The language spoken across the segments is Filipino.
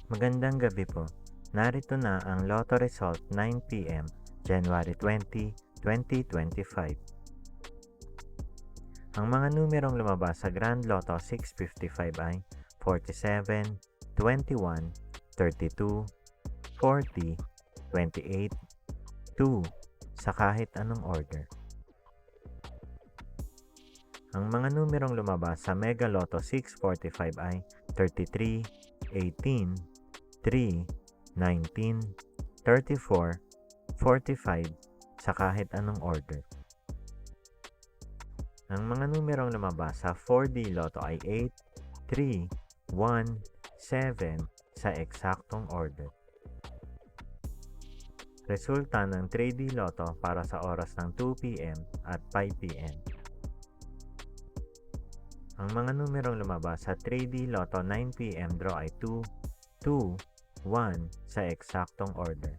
Magandang gabi po. Narito na ang Lotto Result 9 p.m. January 20, 2025. Ang mga numerong lumabas sa Grand Lotto 655 ay 47, 21, 32, 40, 28, 2 sa kahit anong order. Ang mga numerong lumabas sa Mega Lotto 645 ay 33, 18, 3, 19, 34, 45 sa kahit anong order. Ang mga numerong lumabas sa 4D Lotto ay 8, 3, 1, 7 sa eksaktong order. Resulta ng 3D Lotto para sa oras ng 2 p.m. at 5 p.m. Ang mga numerong lumabas sa 3D Lotto 9 p.m. draw ay 2, 2, 1 sa eksaktong order.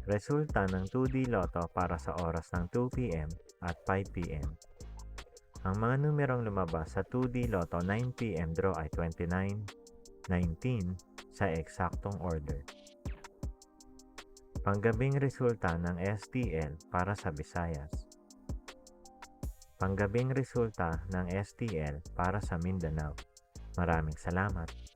Resulta ng 2D Lotto para sa oras ng 2 p.m. at 5 p.m. Ang mga numerong lumabas sa 2D Lotto 9 p.m. draw ay 29, 19 sa eksaktong order. Panggabing resulta ng STL para sa Visayas. Panggabing resulta ng STL para sa Mindanao. Maraming salamat.